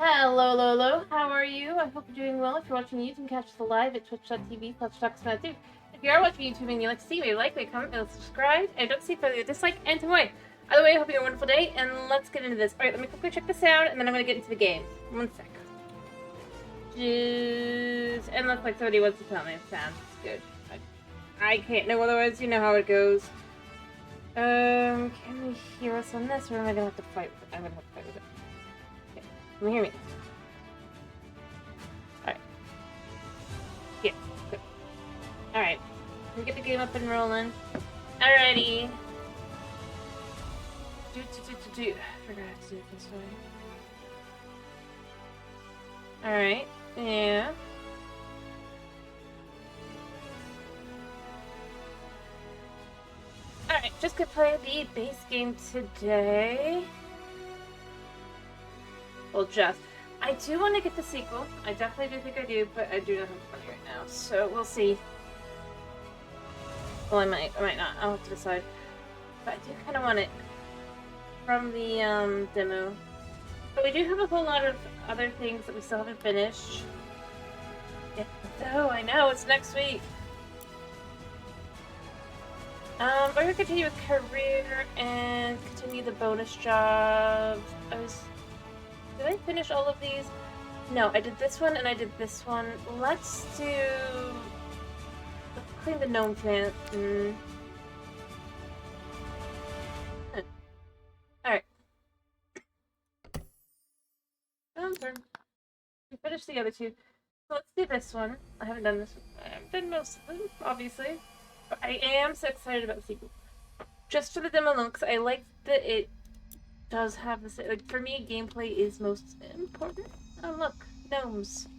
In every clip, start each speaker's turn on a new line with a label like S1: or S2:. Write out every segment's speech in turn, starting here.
S1: Hello, Lolo. How are you? I hope you're doing well. If you're watching YouTube, you can catch us live at twitch.tv/talksmattoo. If you are watching YouTube and you like to see me, like, comment, and subscribe. And don't see further dislike and to way. Either way, I hope you have a wonderful day, and let's get into this. Alright, let me quickly check the sound, and then I'm gonna get into the game. 1 sec. And looks like somebody wants to tell me it sounds good. I can't know otherwise, you know how it goes. Can we hear us on this, or am I gonna have to fight with it? I'm gonna have to fight with it. Okay, can you hear me? Alright. Yeah, good. Alright. Let me get the game up and rolling. Alrighty. I forgot to do it this way. Alright. Yeah. Alright, just gonna play the base game today. Well, just. I do want to get the sequel. I definitely do think I do, but I do not have money right now, so we'll see. Well, I might not. I'll have to decide. But I do kind of want it from the demo. But we do have a whole lot of other things that we still haven't finished. Yeah, so I know it's next week. We're gonna continue with career and continue the bonus jobs. Did I finish all of these? No, I did this one and I did this one. Let's clean the gnome plant. Alright. Turn. We finished the other two. So let's do this one. I haven't done this one. I haven't done most of them, obviously. But I am so excited about the sequel. Just for the demo alone, because I like that it does have this. Like, for me, gameplay is most important. Oh, look. Gnomes.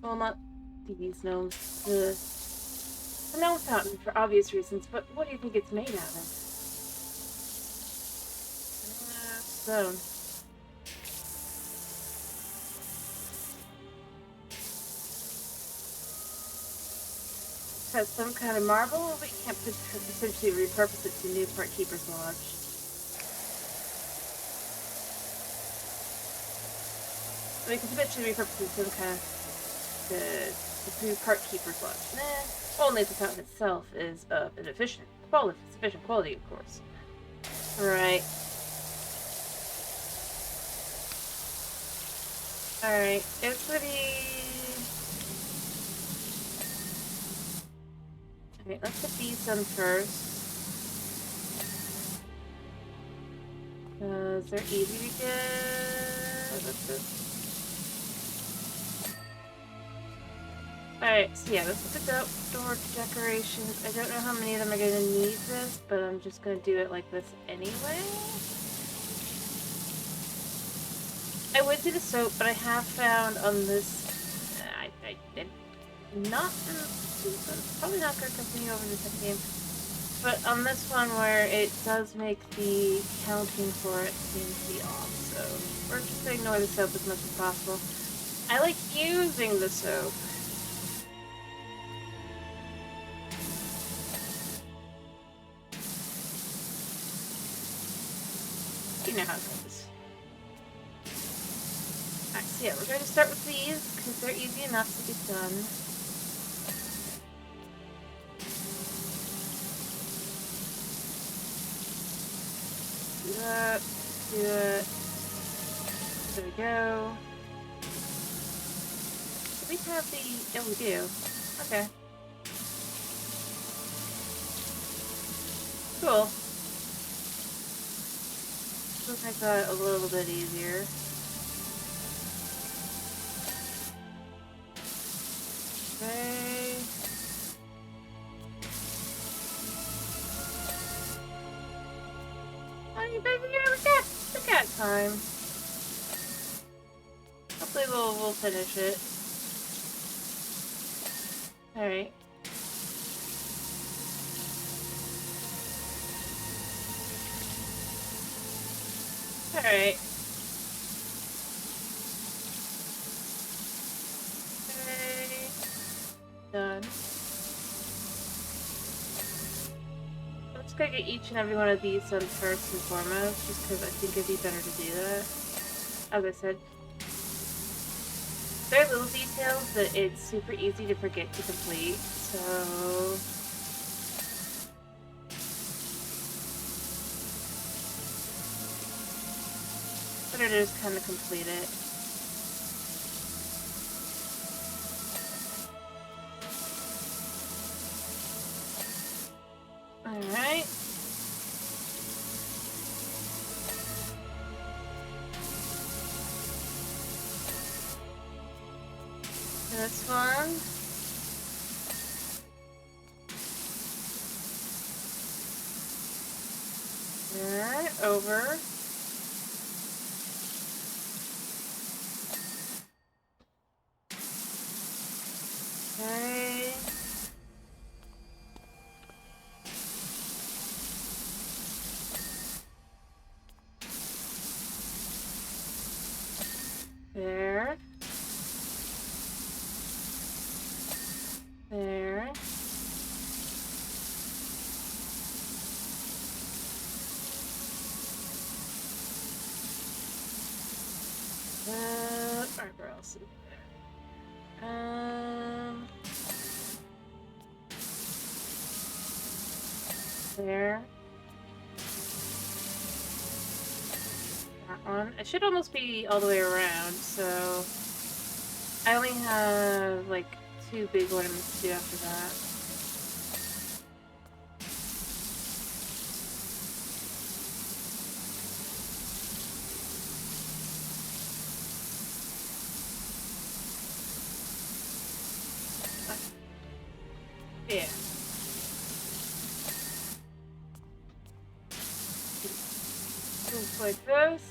S1: Well, not these gnomes. The gnome fountain, for obvious reasons, but what do you think it's made out of? Stone. Has some kind of marble, but you can't essentially repurpose it to new Park Keeper's Lodge. We can eventually repurpose it to some kind of new Park Keeper's Lodge. Nah, only if the fountain itself is an sufficient quality, of course. Right. Alright, it's gonna be... Okay, let's get these done first. Because they're easy to get. Alright, so yeah, let's put the outdoor decorations. I don't know how many of them are going to need this, but I'm just going to do it like this anyway. I would do the soap, but I have found on this... I did not... It's probably not going to continue over the second game. But on this one where it does make the counting for it seem to be off, so we're just going to ignore the soap as much as possible. I like using the soap. You know how it goes. Alright, so yeah, we're going to start with these, because they're easy enough to get done. Do it. There we go. Do we have the... Oh, we do. Okay. Cool. Let's make that a little bit easier. Okay. We got time. Hopefully we'll finish it. Alright. Alright. Okay. Done. Let's go get each and every one of these done first and foremost, just because I think it'd be better to do that. as I said, there are little details that it's super easy to forget to complete, so... better to just kind of complete it. Alright. This one. Alright, over. Okay. There. There. Alright, where else is there? There. That one. It should almost be all the way around, so I only have like 2 big ornaments to do after that. Yeah. Just like this.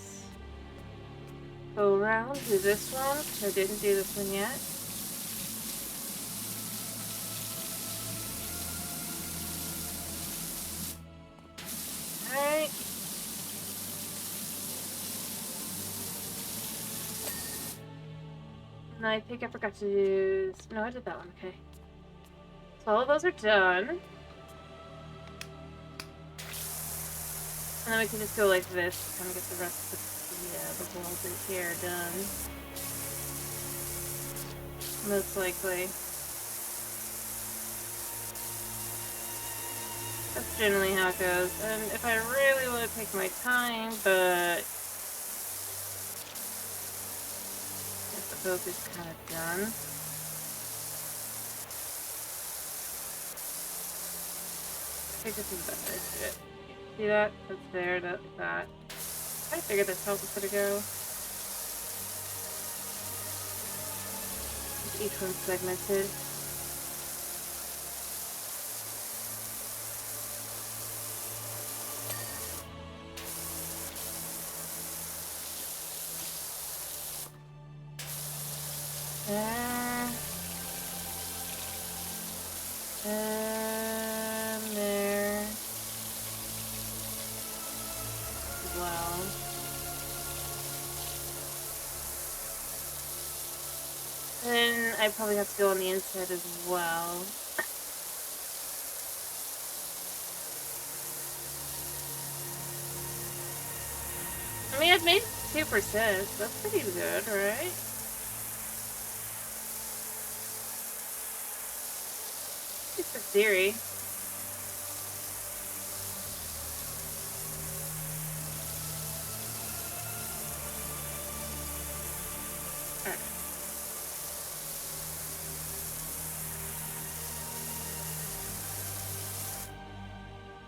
S1: Go around, do this one, because I didn't do this one yet. Alright. And I think I forgot to do... No, I did that one, okay. So all of those are done. And then we can just go like this, kind of get the rest of the world here done. Most likely. That's generally how it goes. And if I really want to take my time, but... the book is kind of done. I think this is the best way to do it. See that? That's there, that's that. I figured that's how it was gonna go. Each one's segmented. And there. Well. Then I probably have to go on the inside as well. I mean, I've made 2%. That's pretty good, right? Just a theory.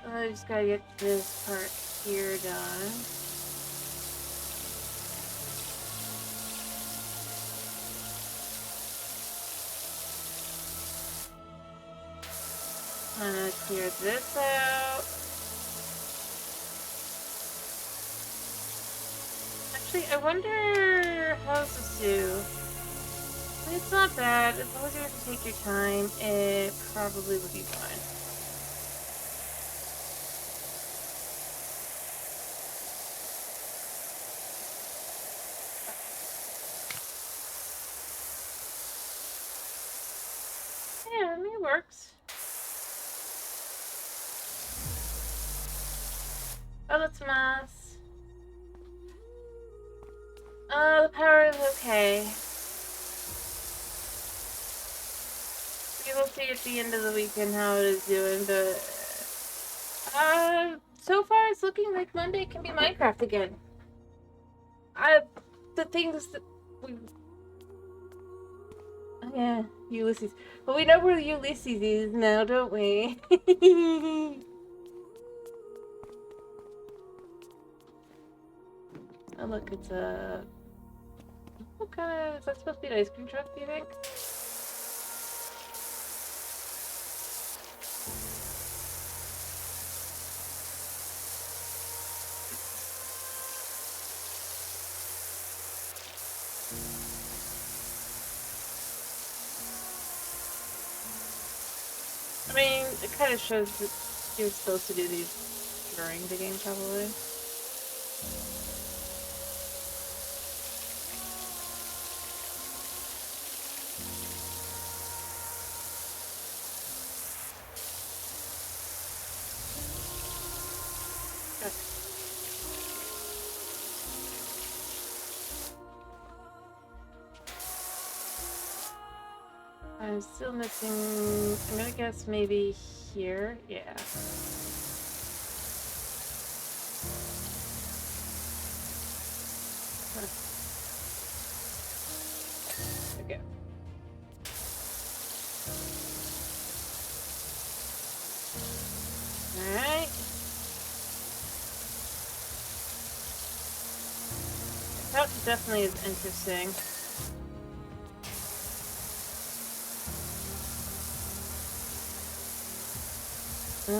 S1: I just gotta get this part here done. I'm gonna clear this out. Actually, I wonder how does this do? I mean, it's not bad. As long as you have to take your time, it probably would be fine. Yeah, I mean, it works. Oh, that's mass. The power is okay. We will see at the end of the weekend how it is doing, but so far it's looking like Monday can be Minecraft again. The things that we, yeah, Ulysses. But we know where Ulysses is now, don't we? Oh look, it's a, what kind of, is that supposed to be an ice cream truck, do you think? I mean, it kind of shows that you're supposed to do these during the game, probably. I'm still missing, I'm gonna guess maybe here, yeah. Huh. Okay. Alright. That definitely is interesting. I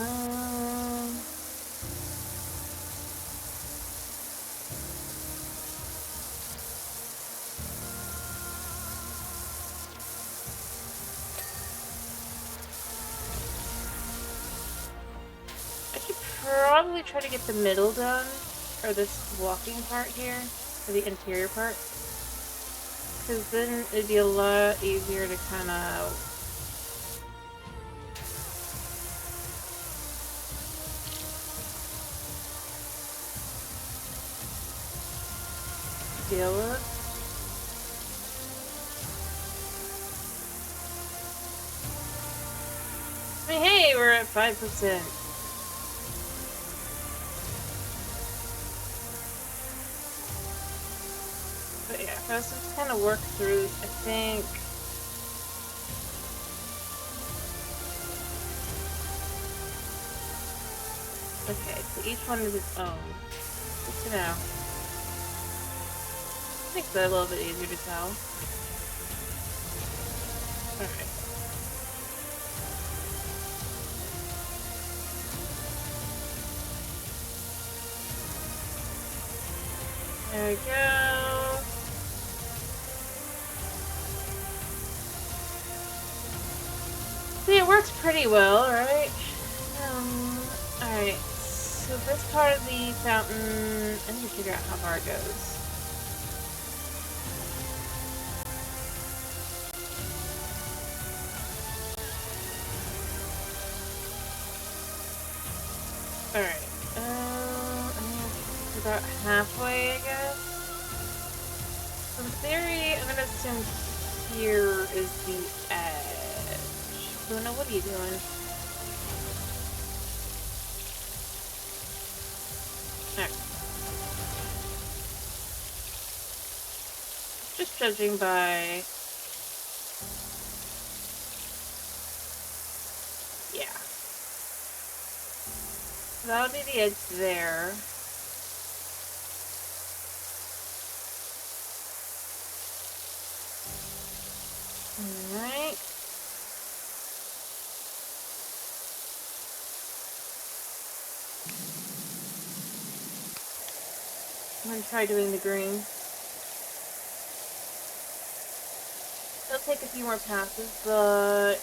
S1: should probably try to get the middle done, or this walking part here, or the interior part, because then it'd be a lot easier to kind of deal with. I mean, hey, we're at 5%. But yeah, if I was just kind of work through, I think. Okay, so each one is its own. Good to know. Makes that a little bit easier to tell. Alright. There we go. See, it works pretty well, right? Alright. So this part of the fountain, I need to figure out how far it goes. Alright. About halfway, I guess. In theory, I'm gonna assume here is the edge. Luna, what are you doing? Alright. Just judging by... yeah. That'll be the edge there. Alright. I'm gonna try doing the green. It'll take a few more passes, but...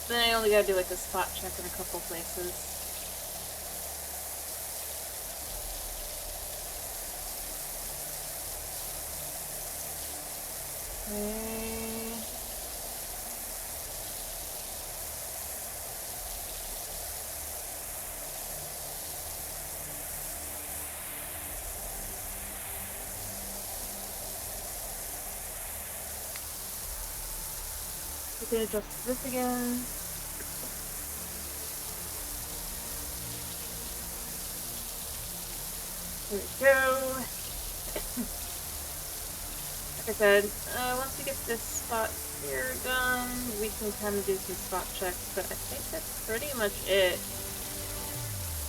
S1: then I only gotta do like a spot check in a couple places. Okay. we can adjust this again. There we go. Like I said, once we get this spot here done, we can kind of do some spot checks, but I think that's pretty much it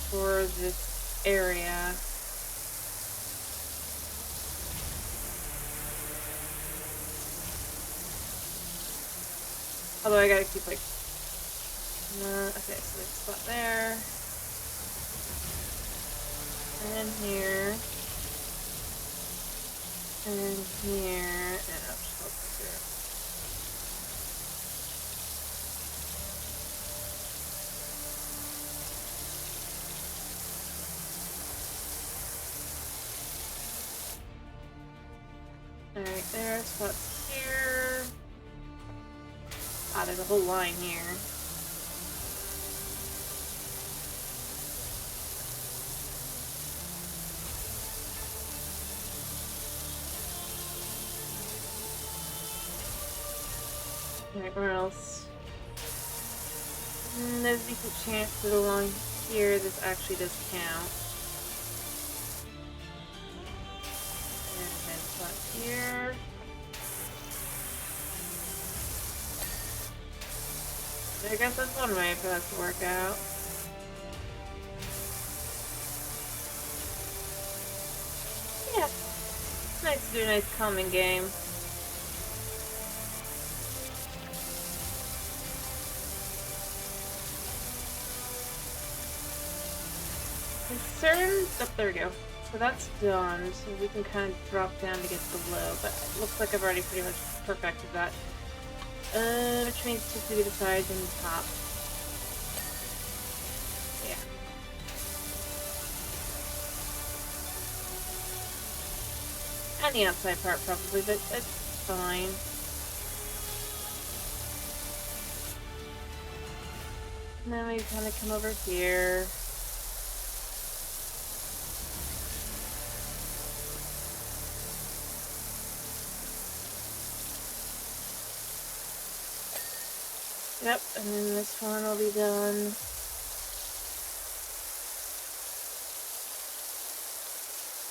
S1: for this area. Although I gotta keep like, okay, so there's a spot there, and here, and here, and I'll just go through. Alright, there, spots here. Ah, there's a whole line here. Alright, where else? There's a decent chance that along here this actually does count. And then spot here. I guess that's one way for that to work out. Yeah. It's nice to do a nice calming game. Oh, there we go. So that's done, so we can kind of drop down to get below, but it looks like I've already pretty much perfected that. Which means to do the sides and the top. Yeah. And the outside part probably, but it's fine. And then we kind of come over here. Yep, and then this one will be done.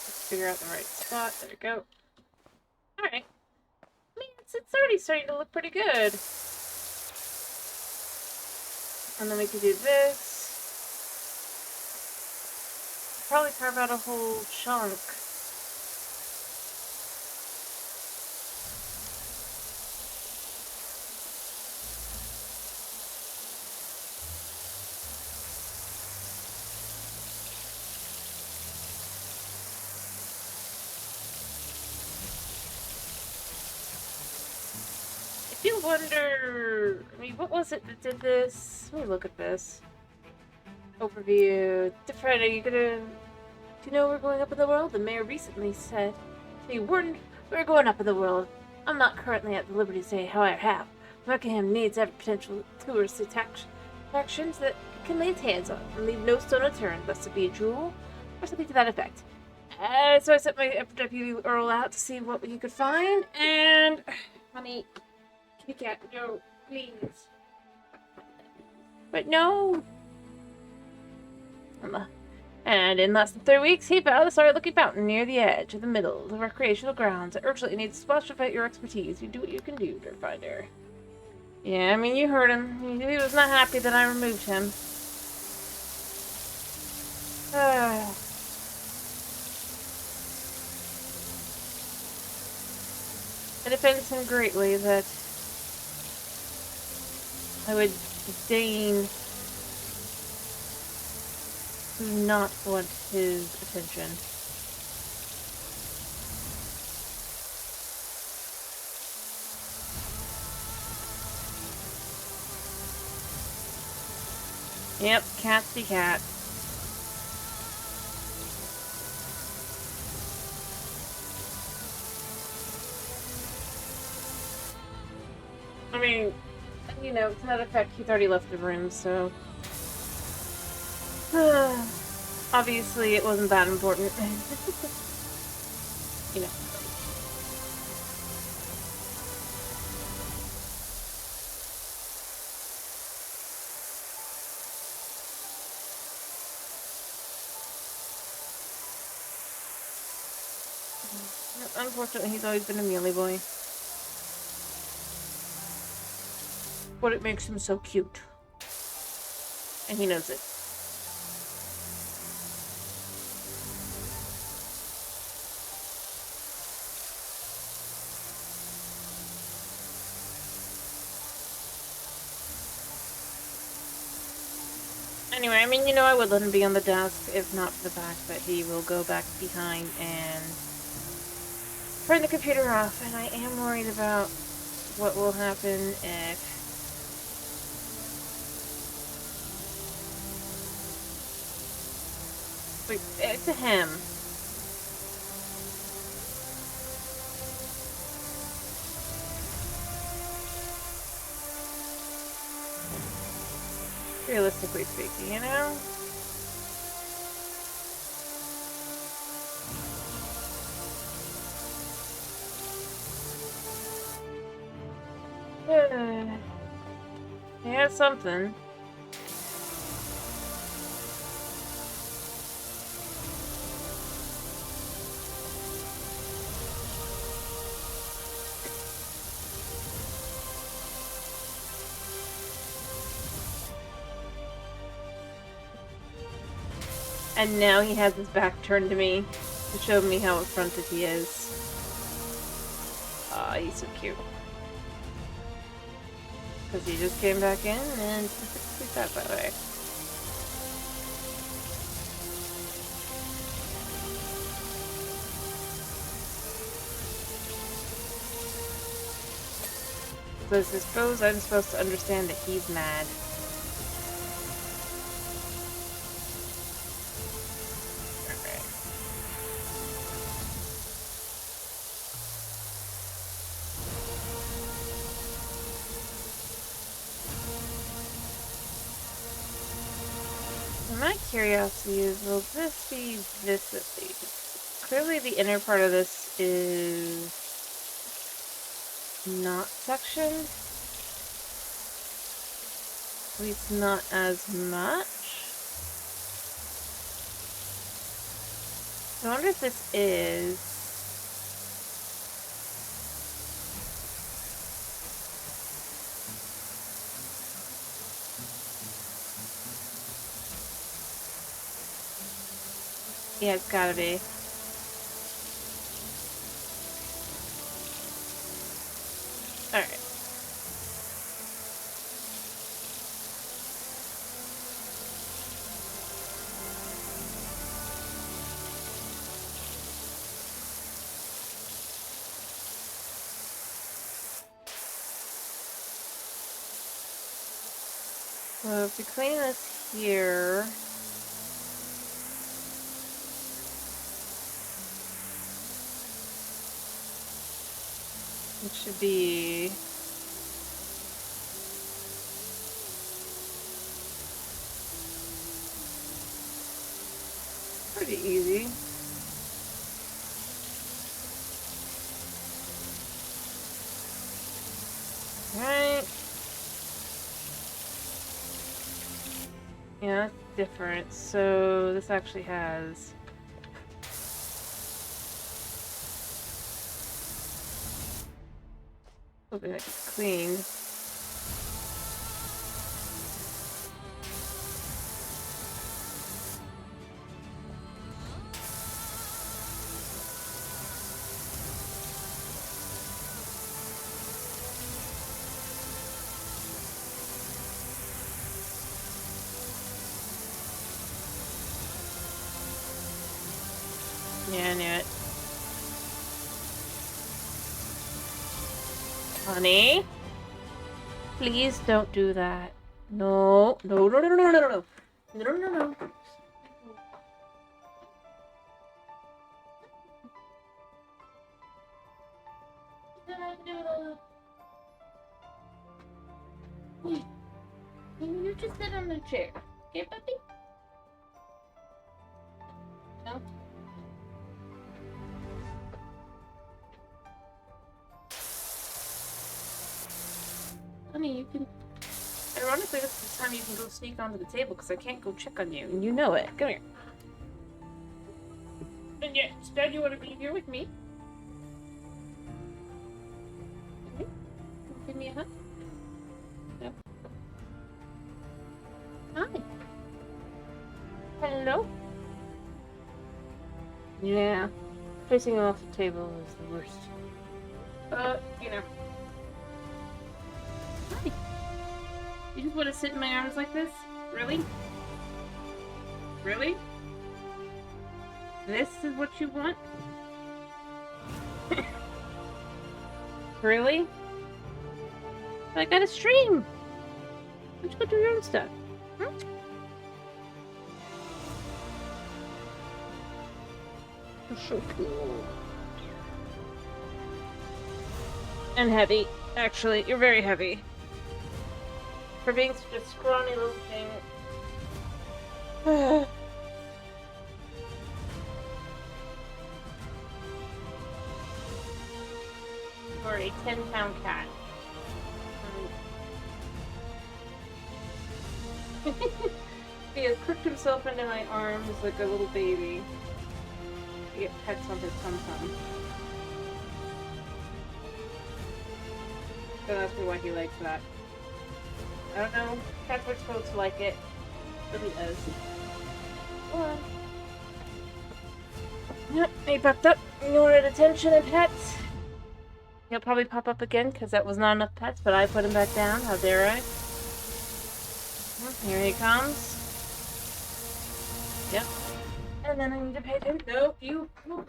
S1: Let's figure out the right spot. There we go. Alright. I mean, it's already starting to look pretty good. And then we can do this. Probably carve out a whole chunk. I wonder, I mean, what was it that did this? Let me look at this. Overview. Friday, are you gonna... Do you know we're going up in the world? The mayor recently said. He warned we're going up in the world. I'm not currently at the liberty to say how I have. Buckingham needs every potential tourist attractions that can lay its hands on and leave no stone unturned, lest it be a jewel or something to that effect. So I sent my deputy Earl out to see what he could find, and... Honey... You can't, no, please. But no. And in less than 3 weeks, he found a sorry-looking fountain near the edge of the middle of the recreational grounds. It urgently needs to splash about your expertise. You do what you can do, Dirtfinder. Yeah, I mean, you heard him. He was not happy that I removed him. It offends him greatly that I would deign to not want his attention. Yep, cat's the cat. I mean, you know, to that effect, he's already left the room, so... obviously, it wasn't that important. You know. Unfortunately, he's always been a mealy boy. But it makes him so cute. And he knows it. Anyway, I mean, you know, I would let him be on the desk if not for the fact that he will go back behind and turn the computer off. And I am worried about what will happen if... Wait, it's a him. Realistically speaking, you know? He has something. And now he has his back turned to me to show me how affronted he is. Aw, he's so cute. Because he just came back in and he's that by the way. So I suppose I'm supposed to understand that he's mad. My curiosity is, will this be this? Clearly the inner part of this is not sectioned. At least not as much. I wonder if this is... Yeah, it's gotta be. Alright. So if we clean this here... It should be... pretty easy. Right. Yeah, that's different. So this actually has... Hoping that gets cleaned. Yeah, I knew it. Honey? Please don't do that. No. No, no, no, no, no, no, no. No, no, no, no. Can you just sit on the chair? Okay, puppy? No? Honey, you can... Ironically, this is the time you can go sneak onto the table because I can't go check on you, and you know it. Come here. And yet, instead you want to be here with me? Okay. Give me a hug. Yep. Hi. Hello? Yeah. Facing him off the table is the worst. You know. Hi. You just want to sit in my arms like this? Really? Really? This is what you want? Really? I got a stream! Why don't you go do your own stuff? Hmm? You're so cool. And heavy. Actually, you're very heavy. For being such a scrawny little thing. For a 10-pound cat. He has crooked himself into my arms like a little baby. He gets pets on his tum-tum. Don't ask me why he likes that. I don't know. Cats are supposed to like it. But he does. Go on. Yep, he popped up. You wanted attention and pets. He'll probably pop up again because that was not enough pets, but I put him back down. How dare I? Here he comes. Yep. And then I need to pay him. No, you. No, you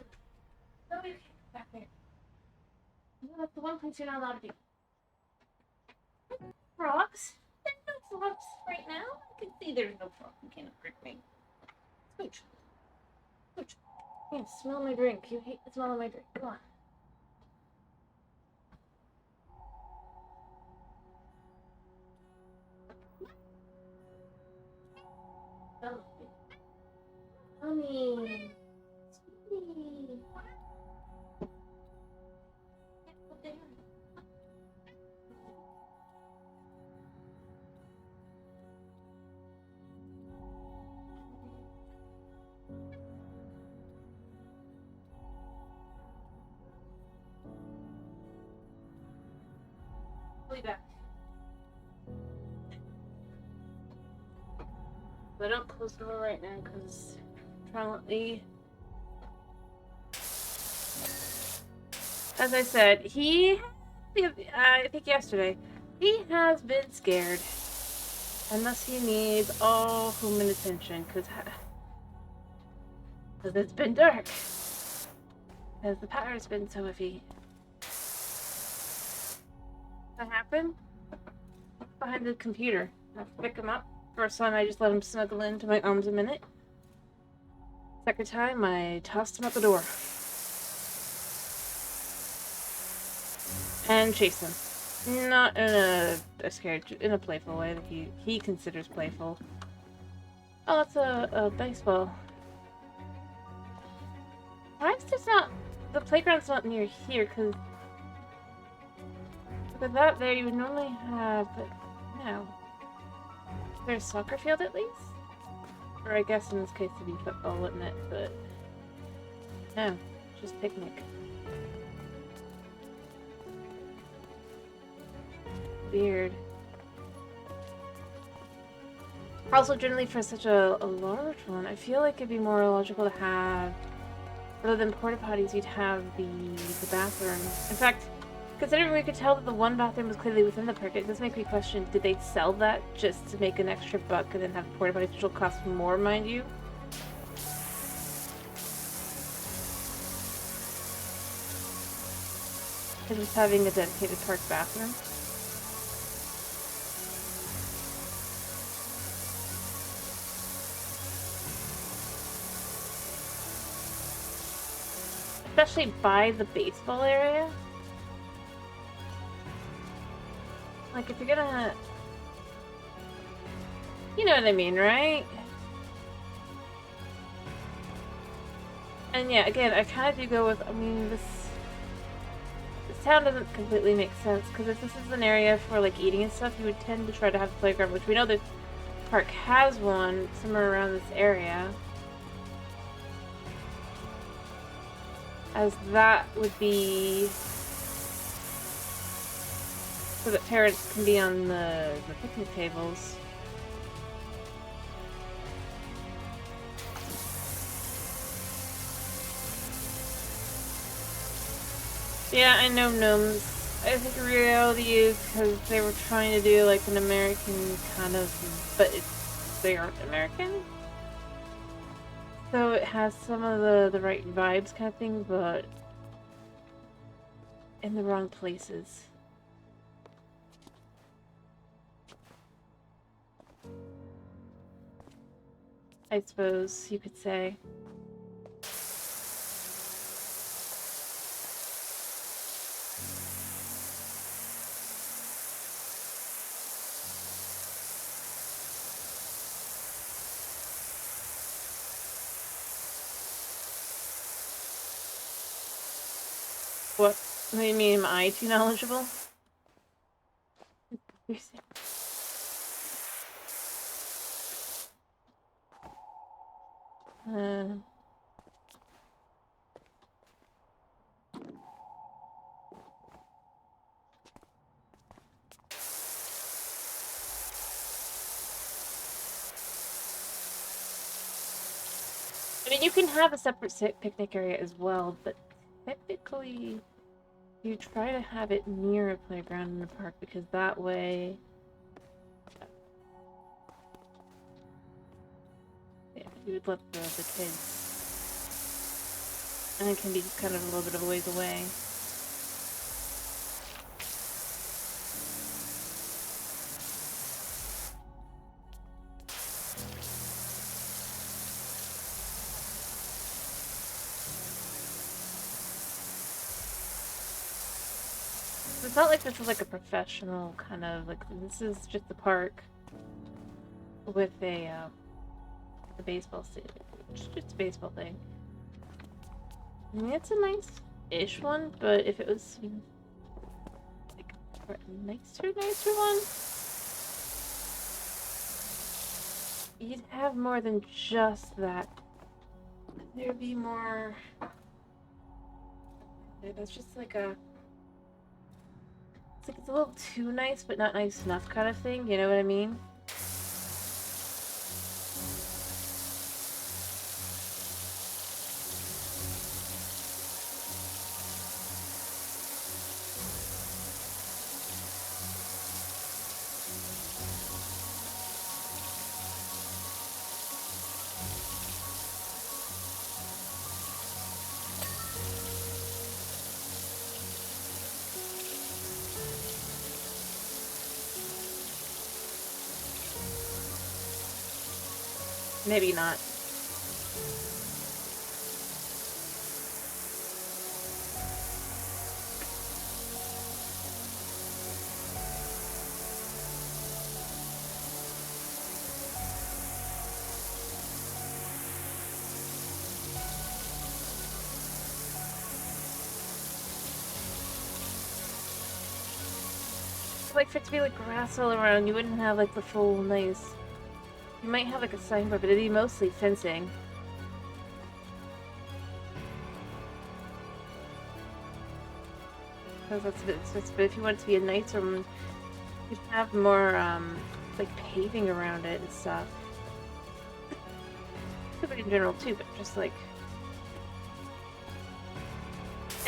S1: can't back there. No, that's the one place you're not allowed to be. Frogs? There's no frogs right now. I can see there's no frog. You can't hurt me. Scooch. Scooch. Yeah, smell my drink. You hate the smell of my drink. Come on. Mommy. Sweetie. I'll be back. But don't close the door right now because probably, as I said, I think yesterday, he has been scared. Unless he needs all human attention because it's been dark. Because the power's been so iffy. What happened? Behind the computer. I have to pick him up. First time I just let him snuggle into my arms a minute. Second time I tossed him out the door. And chased him. Not in a scared, in a playful way that he considers playful. Oh, that's a baseball. Why is this not... The playground's not near here, because... With that there, you would normally have... But no. Is there a soccer field at least? Or I guess in this case it'd be football, wouldn't it? But... No. Just picnic. Weird. Also, generally for such a large one, I feel like it'd be more logical to have... Rather than porta potties, you'd have the bathroom. In fact, considering we could tell that the one bathroom was clearly within the park, it does make me question, did they sell that just to make an extra buck and then have porta potties, which will cost more, mind you? Because just having a dedicated park bathroom. Especially by the baseball area. Like, if you're gonna... You know what I mean, right? And yeah, again, I kind of do go with, I mean, this town doesn't completely make sense, because if this is an area for, like, eating and stuff, you would tend to try to have a playground, which we know the park has one somewhere around this area. as that would be so that parents can be on the picnic tables. Yeah, I know gnomes. I think reality is because they were trying to do like an American kind of, but they aren't American. So it has some of the right vibes kind of thing, but in the wrong places. I suppose you could say. What? What do you mean, am I too knowledgeable? I mean, you can have a separate picnic area as well, but typically you try to have it near a playground in the park because that way, yeah, you would let the kids, and it can be kind of a little bit of a ways away. It's not like this is like a professional kind of like, this is just a park with a baseball stadium. Just a baseball thing. I mean, it's a nice-ish one, but if it was like a nicer one, you'd have more than just that. There'd be more. That's just like a. It's like it's a little too nice, but not nice enough kind of thing. You know what I mean? Maybe not. Like for it to be like grass all around, you wouldn't have like the full nice. You might have like a signboard, but it'd be mostly fencing. Because but if you want it to be a nicer one, you'd have more like paving around it and stuff. Could be in general too, but just like,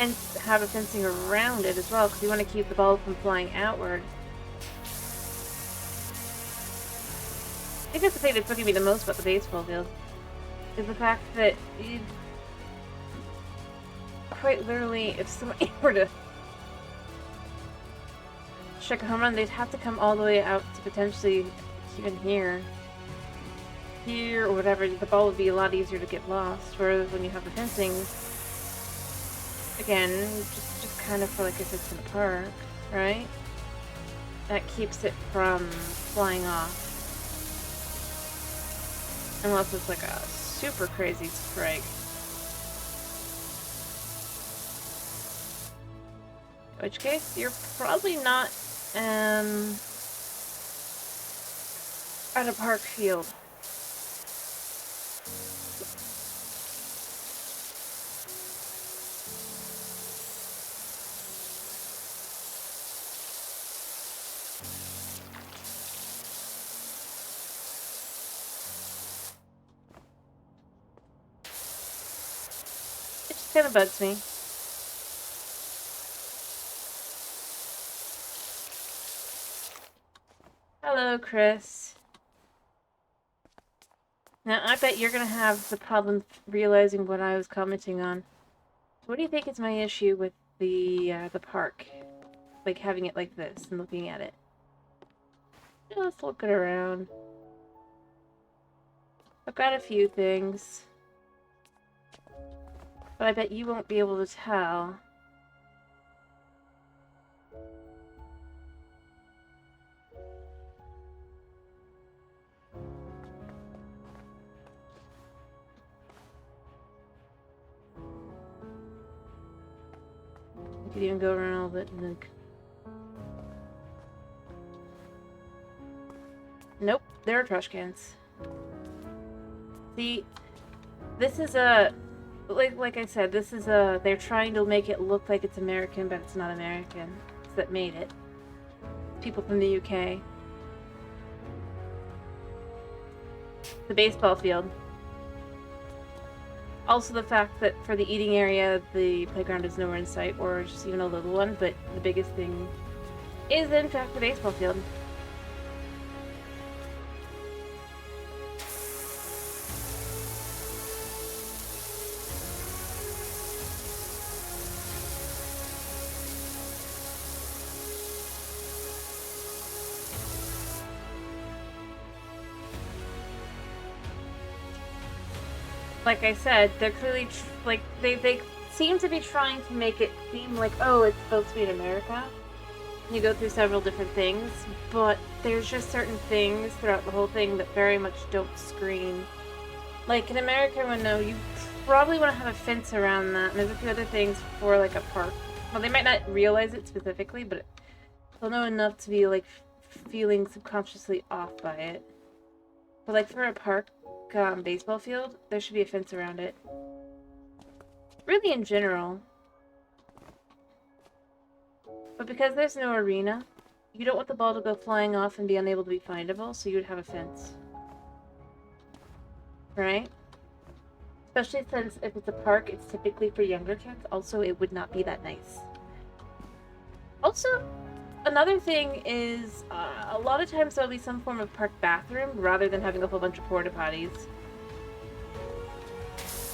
S1: and have a fencing around it as well, because you want to keep the ball from flying outward. I think that's the thing that's bugging me the most about the baseball field, is the fact that you'd quite literally, if somebody were to strike a home run, they'd have to come all the way out to potentially even here or whatever. The ball would be a lot easier to get lost, whereas when you have the fencing, again, just kind of for like if it's in a park, right? That keeps it from flying off. Unless it's like a super crazy strike. In which case, you're probably not at a park field. kind of bugs me. Hello, Chris. Now, I bet you're gonna have the problem realizing what I was commenting on. What do you think is my issue with the park? Like, having it like this and looking at it. Just looking around. I've got a few things. But I bet you won't be able to tell. You could even go around a little bit and like... Nope, there are trash cans. See, this is a... Like I said, this is a... They're trying to make it look like it's American, but it's not American. It's that made it. People from the UK. The baseball field. Also the fact that for the eating area, the playground is nowhere in sight, or just even a little one, but the biggest thing is in fact the baseball field. Like I said, they're clearly, like, they seem to be trying to make it seem like, oh, it's supposed to be in America. You go through several different things, but there's just certain things throughout the whole thing that very much don't scream. Like, in America, you probably want to have a fence around that, and there's a few other things for, like, a park. Well, they might not realize it specifically, but they'll know enough to be, like, feeling subconsciously off by it. But, like, for a park, baseball field, there should be a fence around it. Really in general. But because there's no arena, you don't want the ball to go flying off and be unable to be findable, so you would have a fence. Right? Especially since if it's a park, it's typically for younger kids. Also, it would not be that nice. Also, another thing is, a lot of times there'll be some form of park bathroom rather than having a whole bunch of porta potties.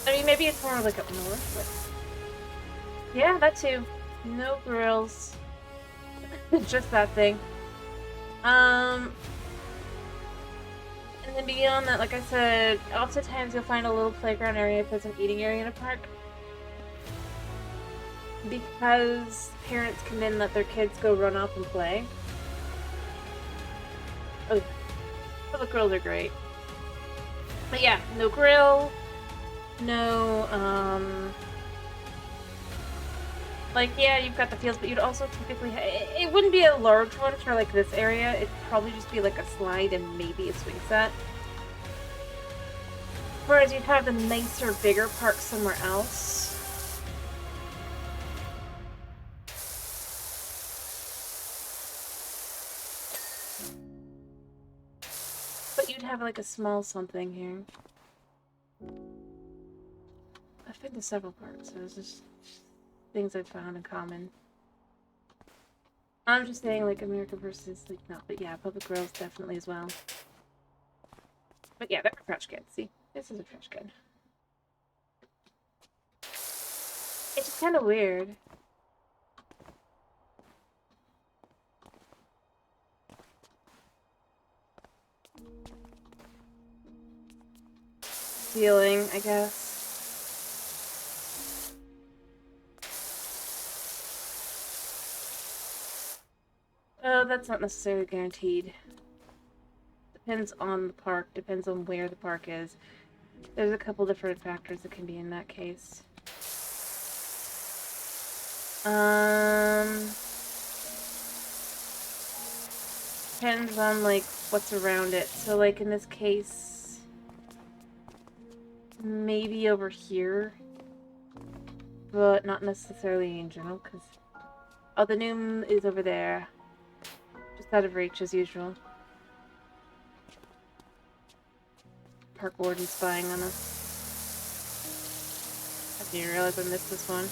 S1: I mean, maybe it's more like up north, but... Yeah, that too. No grills. Just that thing. And then beyond that, like I said, oftentimes you'll find a little playground area if there's an eating area in a park. Because parents can then let their kids go run off and play. Oh, public grills are great. But yeah, no grill, no, like, yeah, you've got the fields, but you'd also typically it wouldn't be a large one for, like, this area. It'd probably just be, like, a slide and maybe a swing set. Whereas you'd have the nicer, bigger park somewhere else. But you'd have, like, a small something here. I've been to several parks, so it's just things I've found in common. I'm just saying, like, America versus, like, no, but yeah, public grills definitely as well. But yeah, there are trash cans. See, this is a trash can. It's just kind of weird. Feeling, I guess. Oh, that's not necessarily guaranteed. Depends on the park, depends on where the park is. There's a couple different factors that can be in that case. Depends on, like, what's around it. So, like, in this case, maybe over here, but not necessarily in general, because... Oh, the Noom is over there. Just out of reach, as usual. Park warden spying on us. You realize I missed this one?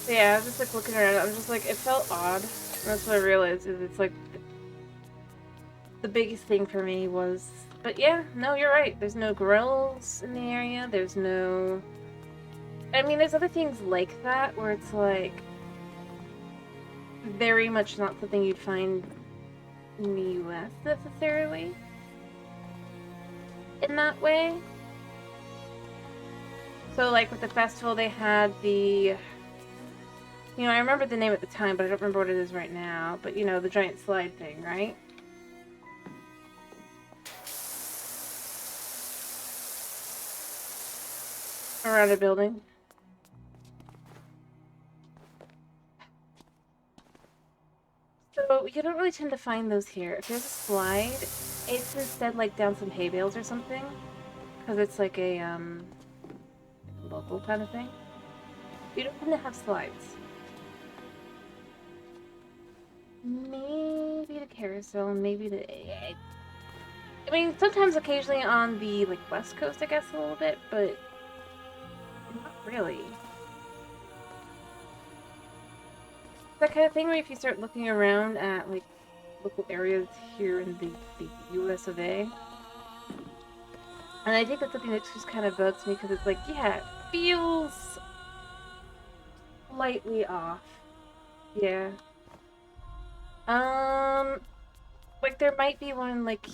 S1: Yeah, I was just like looking around. I'm just like, it felt odd. And that's what I realized is it's like the biggest thing for me was. But yeah, no, you're right. There's no grills in the area. There's no. I mean, there's other things like that where it's like very much not something you'd find in the US necessarily. In that way. So, like with the festival, they had the. You know, I remember the name at the time, but I don't remember what it is right now. But, you know, the giant slide thing, right? Around a building. So, you don't really tend to find those here. If there's a slide, it's instead like down some hay bales or something. Because it's like a, local kind of thing. You don't tend to have slides. Maybe the carousel, maybe the... I mean, sometimes occasionally on the, like, west coast, I guess, a little bit, but not really. That kind of thing where if you start looking around at, like, local areas here in the US of A. And I think that's something that just kind of bugs me, because it's like, yeah, it feels slightly off. Yeah. Like, there might be one, like,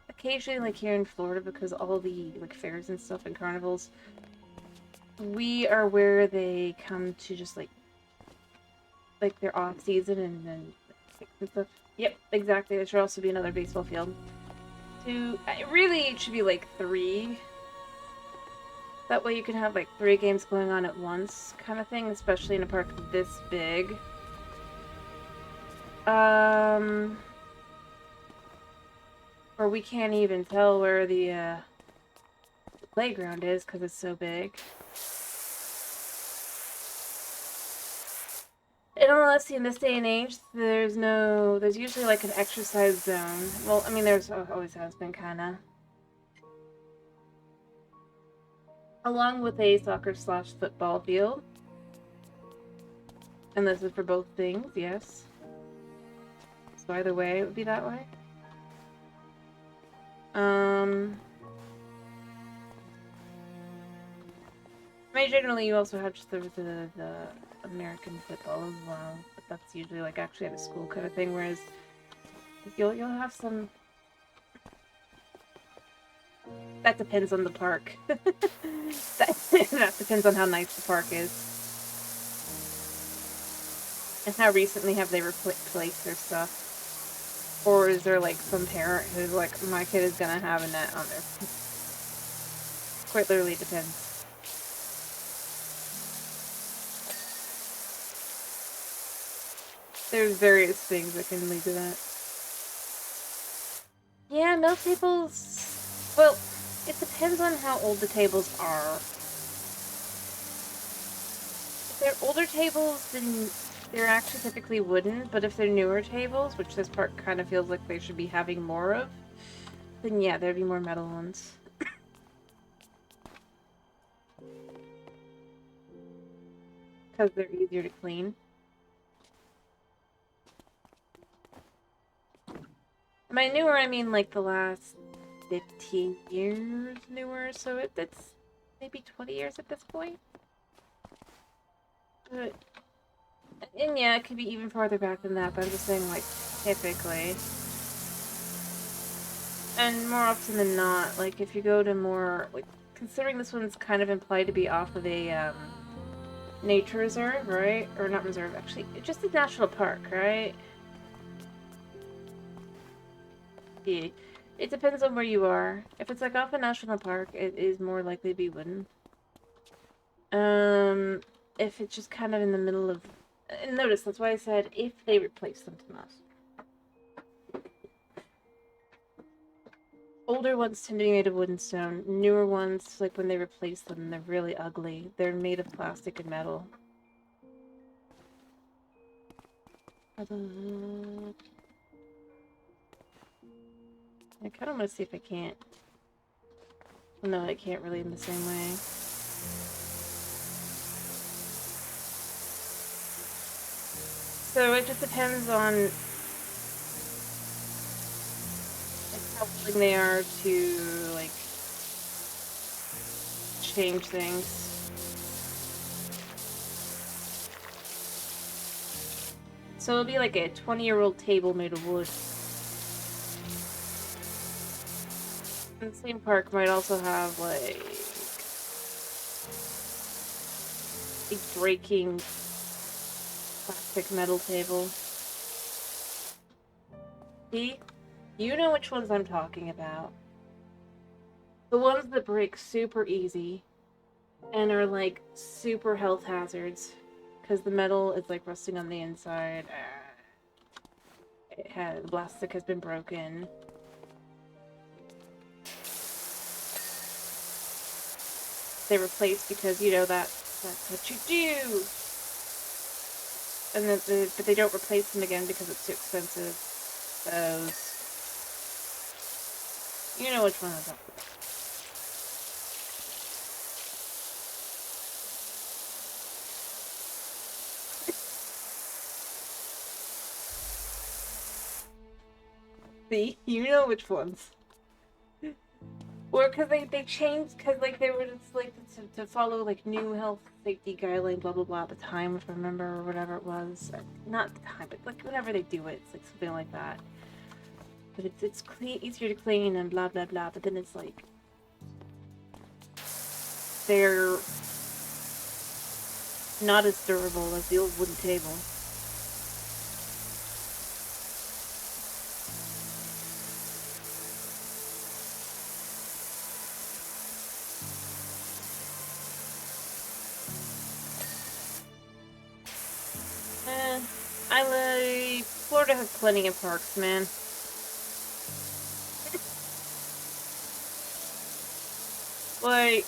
S1: occasionally, like, here in Florida, because all the, like, fairs and stuff and carnivals, we are where they come to just, like their off season and then and stuff. Yep, exactly. There should also be another baseball field. Really, it should be, like, 3. That way you can have, like, 3 games going on at once, kind of thing, especially in a park this big. Or we can't even tell where the playground is because it's so big. In all honesty, in this day and age, there's usually like an exercise zone. Well, I mean, there's always has been, kinda. Along with a soccer/football field. And this is for both things, yes. So either way, it would be that way. I mean, generally, you also have just the American football as well, but that's usually like actually at a school kind of thing. Whereas you'll have some. That depends on the park. that depends on how nice the park is, and how recently have they replaced their stuff. Or is there, like, some parent who's like, my kid is gonna have a net on there? Quite literally depends. There's various things that can lead to that. Yeah, no tables... Well, it depends on how old the tables are. If they're older tables, then they're actually typically wooden, but if they're newer tables, which this park kind of feels like they should be having more of, then yeah, there'd be more metal ones. Because they're easier to clean. By newer, I mean like the last 15 years newer, so it's maybe 20 years at this point. But, and yeah, it could be even farther back than that, but I'm just saying, like, typically. And more often than not, like, if you go to more, like, considering this one's kind of implied to be off of a, nature reserve, right? Or not reserve, actually, just a national park, right? Yeah. It depends on where you are. If it's, like, off a national park, it is more likely to be wooden. If it's just kind of in the middle of... And notice, that's why I said if they replace them to us. Older ones tend to be made of wood and stone. Newer ones, like when they replace them, they're really ugly. They're made of plastic and metal. I kind of want to see if I can't. No, I can't really in the same way. So it just depends on like, how willing they are to like change things. So it'll be like a 20-year-old table made of wood. And the same park might also have like a breaking plastic metal table. See? You know which ones I'm talking about. The ones that break super easy and are like super health hazards because the metal is like rusting on the inside. The plastic has been broken. They replace because you know that's what you do. And then but they don't replace them again because it's too expensive. Those. You know which one I'm talking about. See? You know which ones. Or because they changed, because like they were just like to follow like new health safety guidelines, blah blah blah at the time, if I remember, or whatever it was. Not the time, but like whenever they do it, it's like something like that. But it's clean, easier to clean and blah blah blah. But then it's like they're not as durable as the old wooden table. Florida has plenty of parks, man. Like,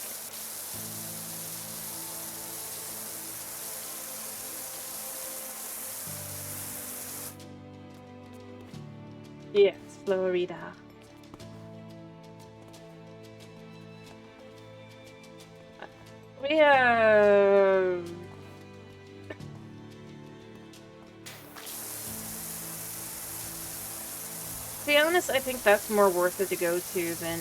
S1: yes, Florida. We have... To be honest, I think that's more worth it to go to than